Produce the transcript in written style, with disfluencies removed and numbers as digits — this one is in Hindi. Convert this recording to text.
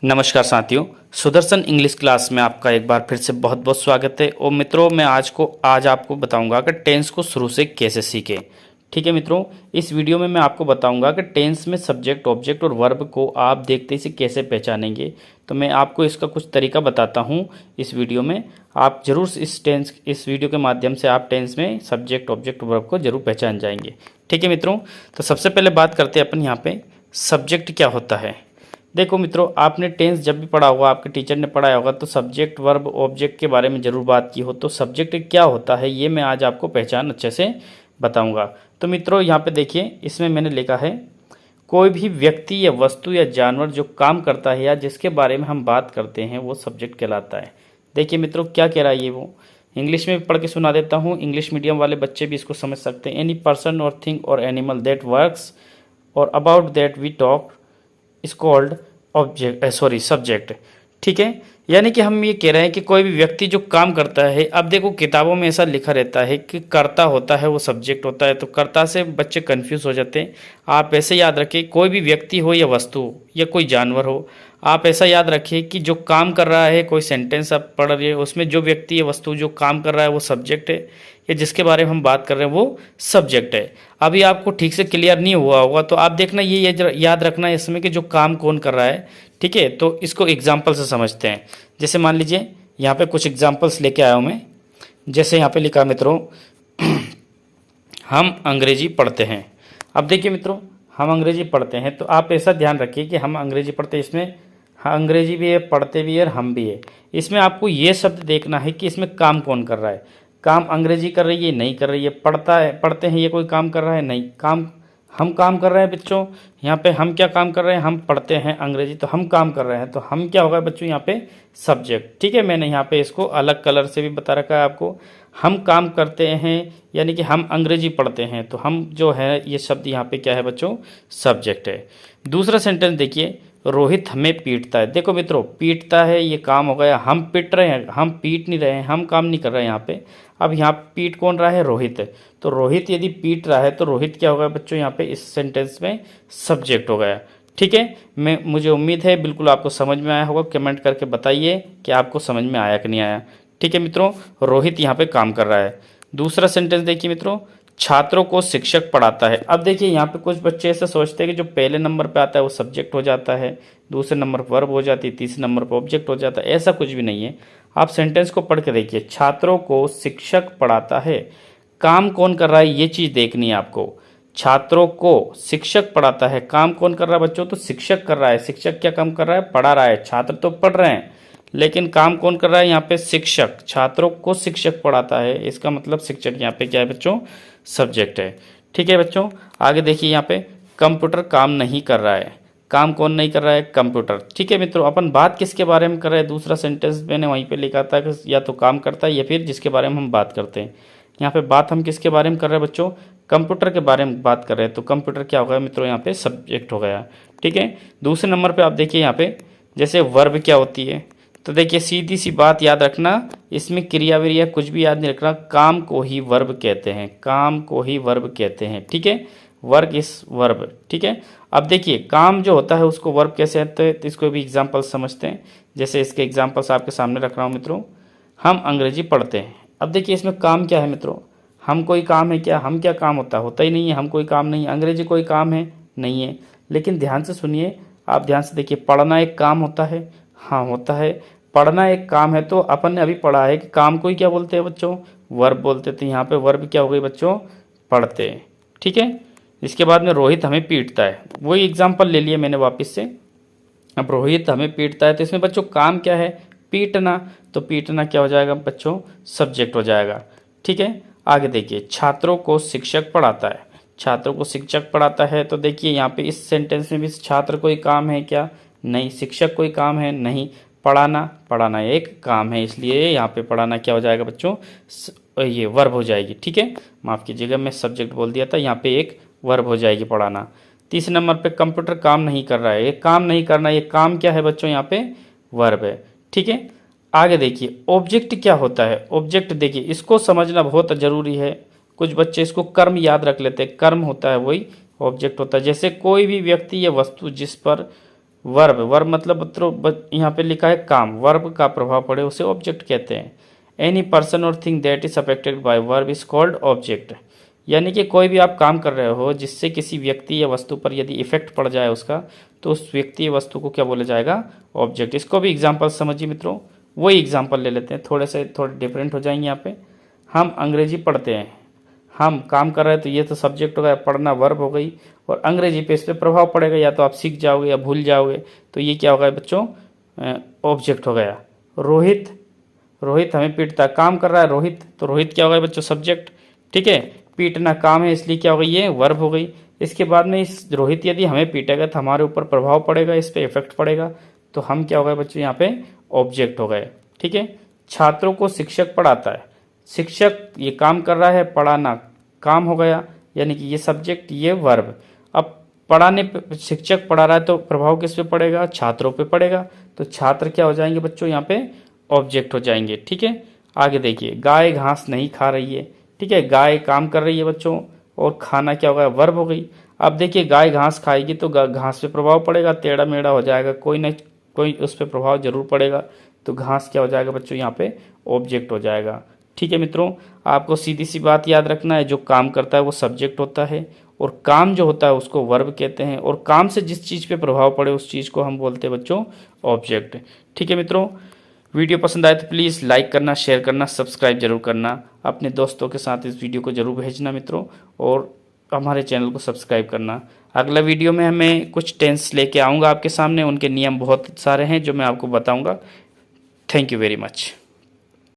नमस्कार साथियों, सुदर्शन इंग्लिश क्लास में आपका एक बार फिर से बहुत बहुत स्वागत है। और मित्रों, मैं आज आपको बताऊंगा कि टेंस को शुरू से कैसे सीखें। ठीक है मित्रों, इस वीडियो में मैं आपको बताऊंगा कि टेंस में सब्जेक्ट, ऑब्जेक्ट और वर्ब को आप देखते ही से कैसे पहचानेंगे। तो मैं आपको इसका कुछ तरीका बताता हूँ इस वीडियो में। आप जरूर इस वीडियो के माध्यम से आप टेंस में सब्जेक्ट, ऑब्जेक्ट, वर्ब को जरूर पहचान जाएंगे। ठीक है मित्रों, तो सबसे पहले बात करते हैं अपन यहाँ पे सब्जेक्ट क्या होता है। देखो मित्रों, आपने टेंस जब भी पढ़ा होगा, आपके टीचर ने पढ़ाया होगा, तो सब्जेक्ट, वर्ब, ऑब्जेक्ट के बारे में जरूर बात की हो। तो सब्जेक्ट क्या होता है ये मैं आज आपको पहचान अच्छे से बताऊंगा। तो मित्रों यहाँ पे देखिए, इसमें मैंने लिखा है कोई भी व्यक्ति या वस्तु या जानवर जो काम करता है या जिसके बारे में हम बात करते हैं वो सब्जेक्ट कहलाता है। देखिए मित्रों क्या कह रहा है ये, वो इंग्लिश में भी पढ़ के सुना देता हूँ, इंग्लिश मीडियम वाले बच्चे भी इसको समझ सकते हैं। Any person or thing or animal that works or about that we talk is called subject. ठीक है, यानी कि हम ये कह रहे हैं कि कोई भी व्यक्ति जो काम करता है। अब देखो किताबों में ऐसा लिखा रहता है कि कर्ता होता है वो सब्जेक्ट होता है, तो कर्ता से बच्चे कंफ्यूज हो जाते हैं। आप ऐसे याद रखें, कोई भी व्यक्ति हो या वस्तु हो या कोई जानवर हो, आप ऐसा याद रखिए कि जो काम कर रहा है, कोई सेंटेंस आप पढ़ रहे हैं उसमें जो व्यक्ति या वस्तु जो काम कर रहा है वो सब्जेक्ट है, या जिसके बारे में हम बात कर रहे हैं वो सब्जेक्ट है। अभी आपको ठीक से क्लियर नहीं हुआ होगा तो आप देखना, ये याद रखना इसमें कि जो काम कौन कर रहा है। ठीक है, तो इसको एग्जाम्पल से समझते हैं। जैसे मान लीजिए यहाँ पे कुछ एग्जाम्पल्स लेके आया हूँ मैं। जैसे यहाँ पे लिखा मित्रों हम अंग्रेजी पढ़ते हैं। अब देखिए मित्रों, हम अंग्रेजी पढ़ते हैं, तो आप ऐसा ध्यान रखिए कि हम अंग्रेजी पढ़ते हैं, इसमें हाँ अंग्रेजी भी है, पढ़ते भी है और हम भी है। इसमें आपको ये शब्द देखना है कि इसमें काम कौन कर रहा है। काम अंग्रेजी कर रही है, नहीं कर रही है। पढ़ते हैं, ये कोई काम कर रहा है, नहीं। काम हम काम कर रहे हैं बच्चों। यहाँ पे हम क्या काम कर रहे हैं, हम पढ़ते हैं अंग्रेजी, तो हम काम कर रहे हैं, तो हम क्या होगा बच्चों यहाँ पे सब्जेक्ट। ठीक है, मैंने यहाँ पे इसको अलग कलर से भी बता रखा है आपको। हम काम करते हैं यानी कि हम अंग्रेजी पढ़ते हैं, तो हम जो है ये शब्द यहाँ पे क्या है बच्चों, सब्जेक्ट है। दूसरा सेंटेंस देखिए, रोहित हमें पीटता है। देखो मित्रों, पीटता है ये काम हो गया, हम पीट रहे हैं, हम पीट नहीं रहे हैं, हम काम नहीं कर रहे हैं यहाँ पे। अब यहाँ पीट कौन रहा है, रोहित है। तो रोहित यदि पीट रहा है तो रोहित क्या होगा बच्चों यहाँ पे इस सेंटेंस में सब्जेक्ट हो गया। ठीक है, मुझे उम्मीद है बिल्कुल आपको समझ में आया होगा। कमेंट करके बताइए कि आपको समझ में आया कि नहीं आया। ठीक है मित्रों, रोहित यहाँ पे काम कर रहा है। दूसरा सेंटेंस देखिए मित्रों, छात्रों को शिक्षक पढ़ाता है। अब देखिए यहाँ पे कुछ बच्चे ऐसे सोचते हैं कि जो पहले नंबर पे आता है वो सब्जेक्ट हो जाता है, दूसरे नंबर पर वर्ब हो जाती है, तीसरे नंबर पर ऑब्जेक्ट हो जाता है। ऐसा कुछ भी नहीं है। आप सेंटेंस को पढ़ के देखिए, छात्रों को शिक्षक पढ़ाता है। काम कौन कर रहा है ये चीज़ देखनी है आपको। छात्रों को शिक्षक पढ़ाता है, काम कौन कर रहा है बच्चों, तो शिक्षक कर रहा है। शिक्षक क्या काम कर रहा है, पढ़ा रहा है। छात्र तो पढ़ रहे हैं लेकिन काम कौन कर रहा है यहाँ पे, शिक्षक। छात्रों को शिक्षक पढ़ाता है, इसका मतलब शिक्षक यहाँ पे क्या है बच्चों, सब्जेक्ट है। ठीक है बच्चों, आगे देखिए यहाँ पे कंप्यूटर काम नहीं कर रहा है। काम कौन नहीं कर रहा है, कंप्यूटर। ठीक है मित्रों, अपन बात किसके बारे में कर रहे हैं, दूसरा सेंटेंस मैंने वहीं पे लिखा था कि या तो काम करता है या फिर जिसके बारे में हम बात करते हैं। यहाँ पे बात हम किसके बारे में कर रहे हैं बच्चों, कंप्यूटर के बारे में बात कर रहे हैं। तो कंप्यूटर क्या हो गया मित्रों, यहाँ पे सब्जेक्ट हो गया। ठीक है, दूसरे नंबर पे आप देखिए यहाँ पे जैसे वर्ब क्या होती है। तो देखिए सीधी सी बात याद रखना, इसमें क्रिया विरिया कुछ भी याद नहीं रखना, काम को ही वर्ब कहते हैं, काम को ही वर्ब कहते हैं। ठीक है, वर्क इज वर्ब। ठीक है, अब देखिए काम जो होता है उसको वर्ब कैसे आते हैं, तो इसको भी एग्जाम्पल समझते हैं। जैसे इसके एग्जाम्पल्स आपके सामने रख रहा हूँ मित्रों। हम अंग्रेजी पढ़ते हैं। अब देखिए इसमें काम क्या है मित्रों, हम कोई काम है क्या, हम क्या काम होता ही नहीं है, हम कोई काम नहीं है। अंग्रेजी कोई काम है नहीं है। लेकिन ध्यान से सुनिए, आप ध्यान से देखिए, पढ़ना एक काम होता है, हाँ होता है। पढ़ना एक काम है, तो अपन ने अभी पढ़ा है कि काम को ही क्या बोलते हैं बच्चों, वर्ब बोलते थे। यहाँ पे वर्ब क्या हो गई बच्चों, पढ़ते हैं। ठीक है, इसके बाद में रोहित हमें पीटता है, वही एग्जाम्पल ले लिया मैंने वापस से। अब रोहित हमें पीटता है, तो इसमें बच्चों काम क्या है, पीटना। तो पीटना क्या हो जाएगा बच्चों, सब्जेक्ट हो जाएगा। ठीक है, आगे देखिए, छात्रों को शिक्षक पढ़ाता है। छात्रों को शिक्षक पढ़ाता है, तो देखिए यहाँ पे इस सेंटेंस में भी छात्र कोई काम है क्या, नहीं। शिक्षक कोई काम है नहीं। पढ़ाना एक काम है, इसलिए यहाँ पे पढ़ाना क्या हो जाएगा बच्चों, ये वर्ब हो जाएगी। ठीक है, माफ़ कीजिएगा मैं सब्जेक्ट बोल दिया था, यहाँ पे एक वर्ब हो जाएगी पढ़ाना। तीसरे नंबर पे कंप्यूटर काम नहीं कर रहा है, ये काम नहीं करना, ये काम क्या है बच्चों, यहाँ पे वर्ब है। ठीक है, आगे देखिए ऑब्जेक्ट क्या होता है। ऑब्जेक्ट देखिए इसको समझना बहुत ज़रूरी है। कुछ बच्चे इसको कर्म याद रख लेते हैं, कर्म होता है वही ऑब्जेक्ट होता है। जैसे कोई भी व्यक्ति या वस्तु जिस पर वर्ब, वर्ब मतलब यहाँ पे लिखा है काम, वर्ब का प्रभाव पड़े उसे ऑब्जेक्ट कहते हैं। Any person or thing that is affected by verb is called object. यानी कि कोई भी आप काम कर रहे हो जिससे किसी व्यक्ति या वस्तु पर यदि इफेक्ट पड़ जाए उसका, तो उस व्यक्ति या वस्तु को क्या बोला जाएगा? ऑब्जेक्ट। इसको भी एग्जाम्पल समझिए मित्रों, वही एग्जाम्पल ले लेते हैं, थोड़े डिफरेंट हो जाएंगे यहाँ पे। हम अंग्रेजी पढ़ते हैं, हम काम कर रहे हैं तो ये तो सब्जेक्ट हो गया, पढ़ना वर्ब हो गई, और अंग्रेजी पे इस पर प्रभाव पड़ेगा, या तो आप सीख जाओगे या भूल जाओगे, तो ये क्या होगा बच्चों? ऑब्जेक्ट हो गया। रोहित, रोहित हमें पीटता, काम कर रहा है रोहित, तो रोहित क्या होगा बच्चों? सब्जेक्ट। ठीक है, पीटना काम है इसलिए क्या हो गई? ये वर्ब हो गई। इसके बाद में इस रोहित यदि हमें पीटेगा तो हमारे ऊपर प्रभाव पड़ेगा, इस पर इफेक्ट पड़ेगा, तो हम क्या हो गए बच्चों? यहाँ पे ऑब्जेक्ट हो गए। ठीक है, छात्रों को शिक्षक पढ़ाता है, शिक्षक ये काम कर रहा है, पढ़ाना काम हो गया, यानी कि ये सब्जेक्ट, ये वर्ब। अब पढ़ाने पे शिक्षक पढ़ा रहा है तो प्रभाव किस पे पड़ेगा? छात्रों पे पड़ेगा, तो छात्र क्या हो जाएंगे बच्चों? यहाँ पे ऑब्जेक्ट हो जाएंगे। ठीक है, आगे देखिए, गाय घास नहीं खा रही है। ठीक है, गाय काम कर रही है बच्चों, और खाना क्या होगा? वर्ब हो गई। अब देखिए, गाय घास खाएगी तो घास पे प्रभाव पड़ेगा, टेढ़ा मेढ़ा हो जाएगा, कोई न कोई उस पर प्रभाव जरूर पड़ेगा, तो घास क्या हो जाएगा बच्चों? यहाँ पे ऑब्जेक्ट हो जाएगा। ठीक है मित्रों, आपको सीधी सी बात याद रखना है, जो काम करता है वो सब्जेक्ट होता है, और काम जो होता है उसको वर्ब कहते हैं, और काम से जिस चीज़ पे प्रभाव पड़े उस चीज़ को हम बोलते हैं बच्चों ऑब्जेक्ट। ठीक है मित्रों, वीडियो पसंद आए तो प्लीज़ लाइक करना, शेयर करना, सब्सक्राइब जरूर करना, अपने दोस्तों के साथ इस वीडियो को जरूर भेजना मित्रों, और हमारे चैनल को सब्सक्राइब करना। अगला वीडियो में मैं कुछ टेंस लेके आऊँगा आपके सामने, उनके नियम बहुत सारे हैं जो मैं आपको बताऊँगा। Thank you very much.